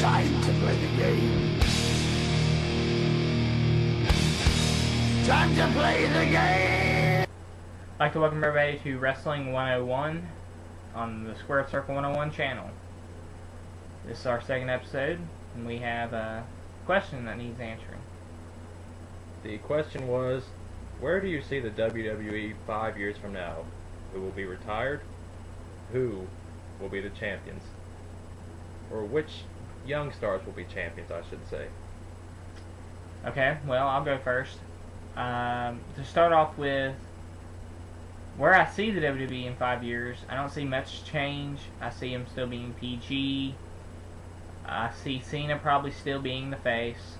Time to play the game. Time to play the game! I'd like to welcome everybody to Wrestling 101 on the Square Circle 101 channel. This is our second episode, and we have a question that needs answering. The question was, where do you see the WWE 5 years from now? Who will be retired? Who will be the champions? Or which young stars will be champions, I should say. Okay, well, I'll go first. To start off with, where I see the WWE in 5 years, I don't see much change. I see him still being PG. I see Cena probably still being the face.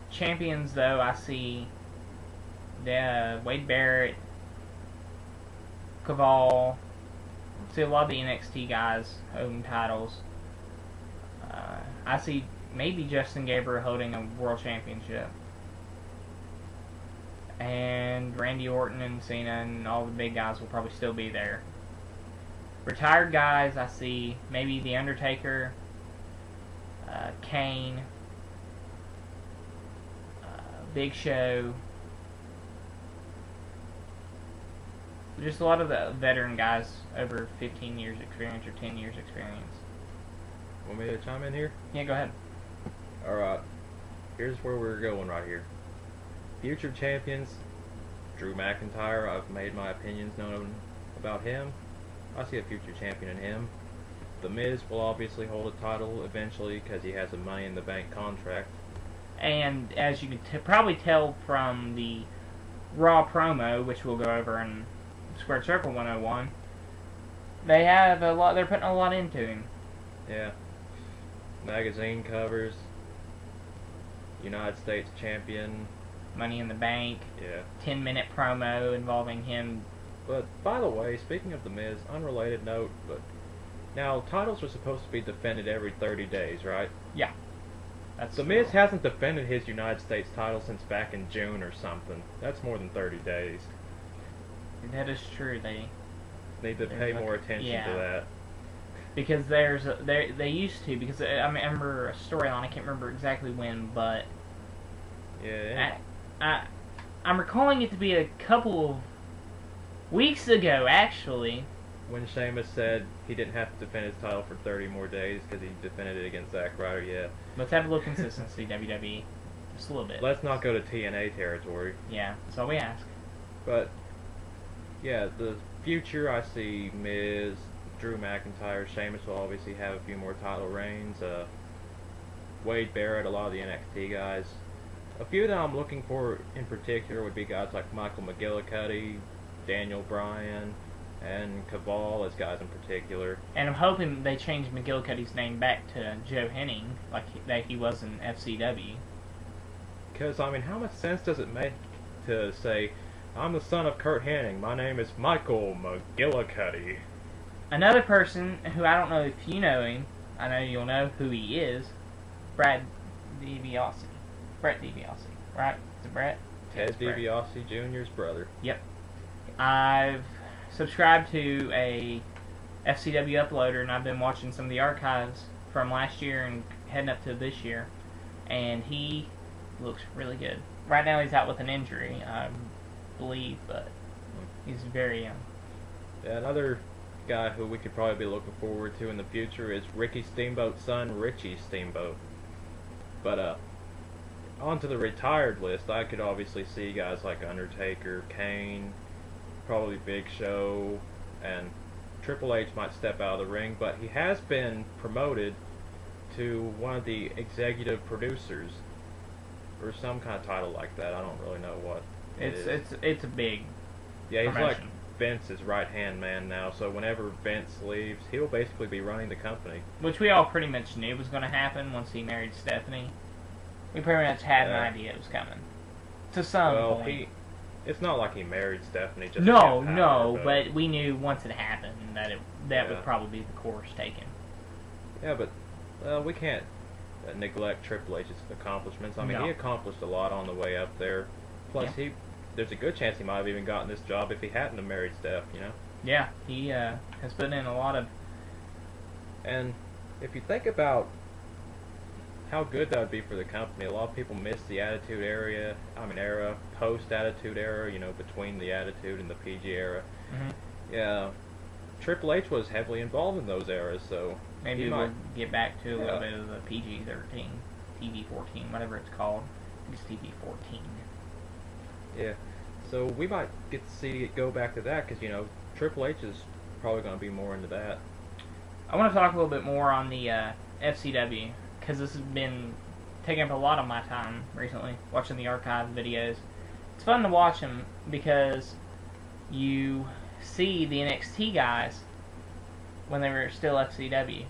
Champions, though, I see Wade Barrett, Caval. See a lot of the NXT guys holding titles. I see maybe Justin Gabriel holding a world championship. And Randy Orton and Cena and all the big guys will probably still be there. Retired guys, I see maybe The Undertaker, Kane, Big Show. Just a lot of the veteran guys over 15 years experience or 10 years experience. Want me to chime in here? Yeah, go ahead. Alright, here's where we're going right here. Future champions, Drew McIntyre. I've made my opinions known about him. I see a future champion in him. The Miz will obviously hold a title eventually because he has a Money in the Bank contract. And as you can probably tell from the Raw promo, which we'll go over in Squared Circle 101, they have a lot. They're putting a lot into him. Yeah. Magazine covers. United States champion. Money in the Bank. Yeah. 10-minute promo involving him. But by the way, speaking of the Miz, unrelated note, but now titles are supposed to be defended every 30 days, right? Yeah. That's The Miz hasn't defended his United States title since back in June or something. That's more than 30 days. That is true. They Need to pay more attention to that. Because they used to, because I remember a storyline, I can't remember exactly when, but Yeah. I'm recalling it to be a couple of weeks ago, actually. When Sheamus said he didn't have to defend his title for 30 more days because he defended it against Zack Ryder, yeah. Let's have a little consistency, WWE. Just a little bit. Let's not go to TNA territory. Yeah, that's all we ask. But, yeah, the future, I see Miz, Drew McIntyre, Sheamus will obviously have a few more title reigns, Wade Barrett, a lot of the NXT guys. A few that I'm looking for in particular would be guys like Michael McGillicuddy, Daniel Bryan, and Caval as guys in particular. And I'm hoping they change McGillicuddy's name back to Joe Henning, like that he was in FCW. Because, I mean, how much sense does it make to say, I'm the son of Kurt Hennig, my name is Michael McGillicuddy? Another person who I don't know if you know him, I know you'll know who he is, Brett DiBiase, right? Is it Brett? Ted DiBiase Jr.'s brother. Yep. I've subscribed to a FCW uploader, and I've been watching some of the archives from last year and heading up to this year, and he looks really good. Right now he's out with an injury, I believe, but he's very young. Yeah, another guy who we could probably be looking forward to in the future is Ricky Steamboat's son, Richie Steamboat. But, onto the retired list, I could obviously see guys like Undertaker, Kane, probably Big Show, and Triple H might step out of the ring, but he has been promoted to one of the executive producers, or some kind of title like that. I don't really know what it is. It's a big Yeah, he's promotion. like Vince's right-hand man now, so whenever Vince leaves, he'll basically be running the company. Which we all pretty much knew was going to happen once he married Stephanie. We pretty much had an idea it was coming. To some point. It's not like he married Stephanie just to No, get power, no, but we knew once it happened that would probably be the course taken. Yeah, but we can't neglect Triple H's accomplishments. I mean, No. he accomplished a lot on the way up there. Plus, there's a good chance he might have even gotten this job if he hadn't have married Steph, you know? Yeah, he has put in a lot of... And if you think about how good that would be for the company, a lot of people miss the Attitude era, post-Attitude era, between the Attitude and the PG era. Mm-hmm. Yeah, Triple H was heavily involved in those eras, so maybe we'll get back to a little bit of the PG-13, TV-14, whatever it's called. I think it's TV-14. Yeah, so we might get to see it go back to that, because, Triple H is probably going to be more into that. I want to talk a little bit more on the FCW, because this has been taking up a lot of my time recently, watching the archive videos. It's fun to watch them, because you see the NXT guys when they were still FCW.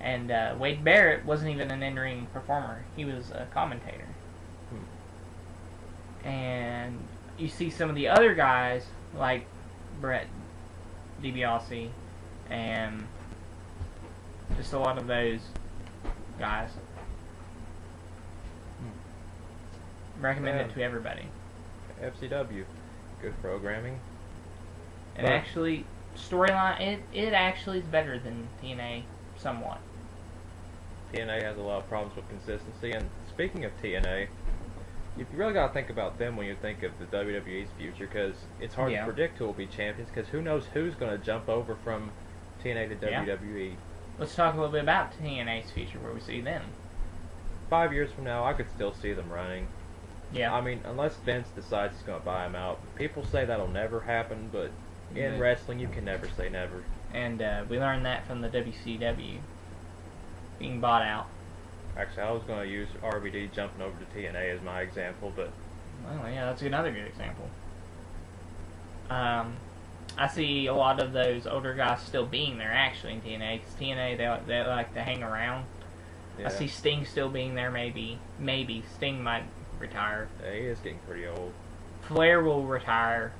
And Wade Barrett wasn't even an in-ring performer. He was a commentator. And you see some of the other guys, like Brett DiBiase, and just a lot of those guys. Recommend it to everybody. FCW, good programming. And actually, storyline, it actually is better than TNA somewhat. TNA has a lot of problems with consistency, and speaking of TNA, you really got to think about them when you think of the WWE's future, because it's hard to predict who will be champions, because who knows who's going to jump over from TNA to WWE. Let's talk a little bit about TNA's future, where we see them. 5 years from now, I could still see them running. Yeah. I mean, unless Vince decides he's going to buy them out. People say that'll never happen, but in wrestling, you can never say never. And we learned that from the WCW being bought out. Actually, I was going to use RVD jumping over to TNA as my example, but... Well, yeah, that's another good example. I see a lot of those older guys still being there, actually, in TNA, because TNA, they like to hang around. Yeah. I see Sting still being there, maybe. Sting might retire. Yeah, he is getting pretty old. Flair will retire.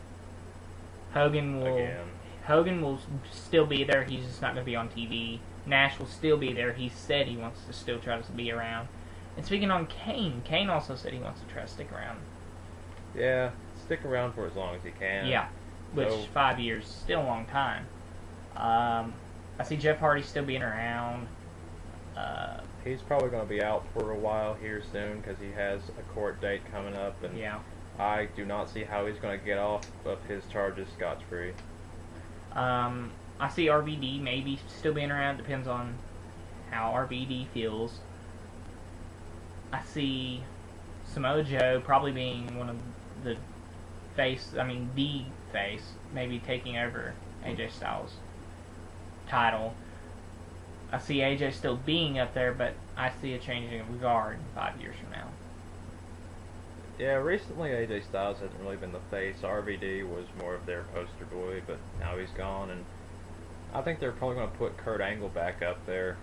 Hogan will still be there, he's just not going to be on TV. Nash will still be there. He said he wants to still try to be around. And speaking on Kane also said he wants to try to stick around. Yeah, stick around for as long as he can. Yeah, which 5 years is still a long time. I see Jeff Hardy still being around. He's probably going to be out for a while here soon because he has a court date coming up, and I do not see how he's going to get off of his charges scotch-free. I see RVD maybe still being around. Depends on how RVD feels. I see Samoa Joe probably being one of the face, maybe taking over AJ Styles' title. I see AJ still being up there, but I see a changing of guard 5 years from now. Yeah, recently AJ Styles hasn't really been the face. RVD was more of their poster boy, but now he's gone, and I think they're probably going to put Kurt Angle back up there,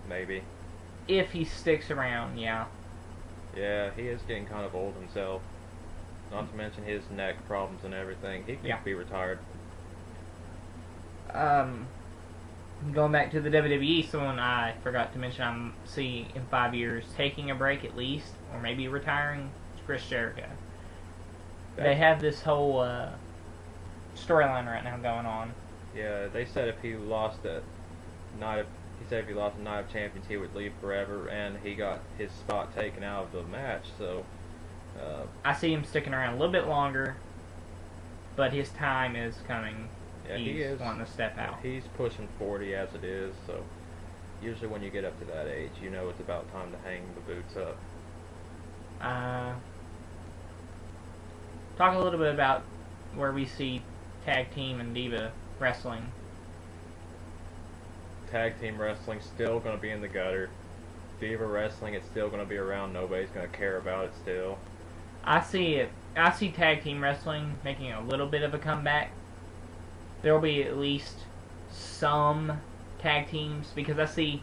maybe. If he sticks around, yeah. Yeah, he is getting kind of old himself. Not to mention his neck problems and everything. He could be retired. Going back to the WWE, someone I forgot to mention I see in 5 years taking a break at least, or maybe retiring, is Chris Jericho. They have this whole storyline right now going on. Yeah, they said if he lost a Night of Champions, he would leave forever, and he got his spot taken out of the match. So I see him sticking around a little bit longer, but his time is coming. Yeah, he is wanting to step out. He's pushing 40 as it is, so usually when you get up to that age, you know it's about time to hang the boots up. Talk a little bit about where we see tag team and diva wrestling. Tag team wrestling still going to be in the gutter. Diva wrestling, it's still going to be around. Nobody's going to care about it still. I see tag team wrestling making a little bit of a comeback. There will be at least some tag teams, because I see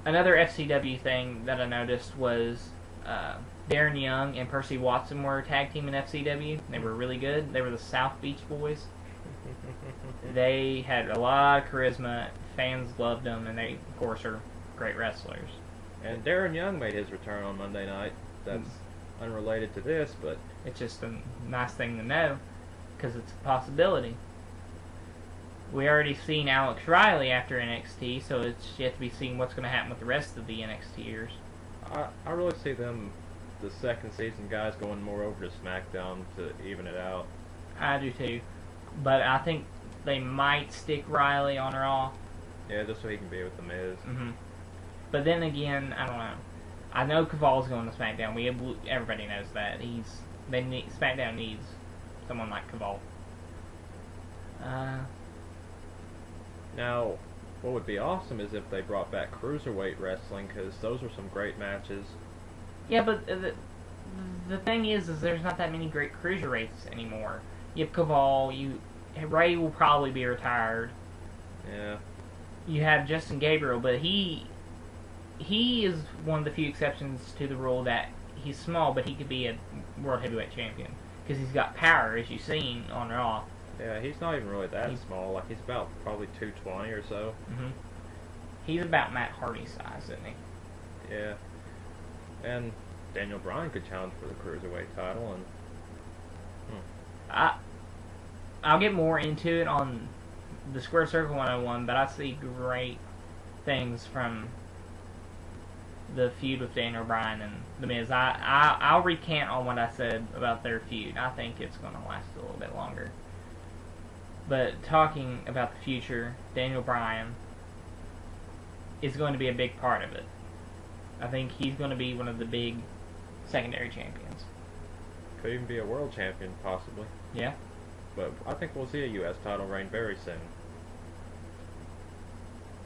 another FCW thing that I noticed was Darren Young and Percy Watson were a tag team in FCW. They were really good. They were the South Beach Boys. They had a lot of charisma. Fans loved them, and they, of course, are great wrestlers. And Darren Young made his return on Monday night. That's unrelated to this, but it's just a nice thing to know, because it's a possibility. We already seen Alex Riley after NXT, so it's yet to be seen what's going to happen with the rest of the NXTers. I really see them, the second season guys, going more over to SmackDown to even it out. I do too, but I think they might stick Riley on Raw. Yeah, just so he can be with the Miz. But then again, I don't know. I know Caval's going to SmackDown. Everybody knows that. SmackDown needs someone like Caval. Now, what would be awesome is if they brought back Cruiserweight Wrestling, because those were some great matches. Yeah, but the thing is there's not that many great cruiserweights anymore. You have Caval, Ray will probably be retired. Yeah. You have Justin Gabriel, but he is one of the few exceptions to the rule that he's small, but he could be a World Heavyweight Champion. Because he's got power, as you've seen on Raw. Yeah, he's not even really that small. Like, he's about probably 220 or so. He's about Matt Hardy's size, isn't he? Yeah. And Daniel Bryan could challenge for the Cruiserweight title, and I'll get more into it on the Square Circle 101, but I see great things from the feud with Daniel Bryan and The Miz. I'll recant on what I said about their feud. I think it's going to last a little bit longer. But talking about the future, Daniel Bryan is going to be a big part of it. I think he's going to be one of the big secondary champions. could even be a world champion, possibly. Yeah. But I think we'll see a U.S. title reign very soon.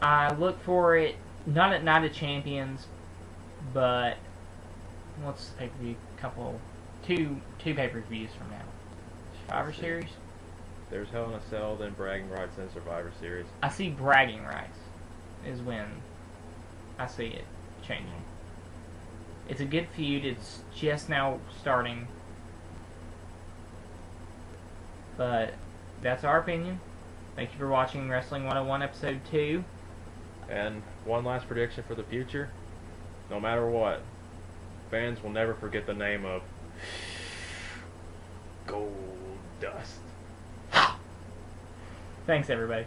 I look for it, not at Night of Champions, but what's the pay-per-view? Two pay-per-views from now. Survivor Series? There's Hell in a Cell, then Bragging Rights, then Survivor Series. I see Bragging Rights is when I see it changing. It's a good feud. It's just now starting. But that's our opinion. Thank you for watching Wrestling 101 Episode 2. And one last prediction for the future. No matter what, fans will never forget the name of Gold Dust. Thanks, everybody.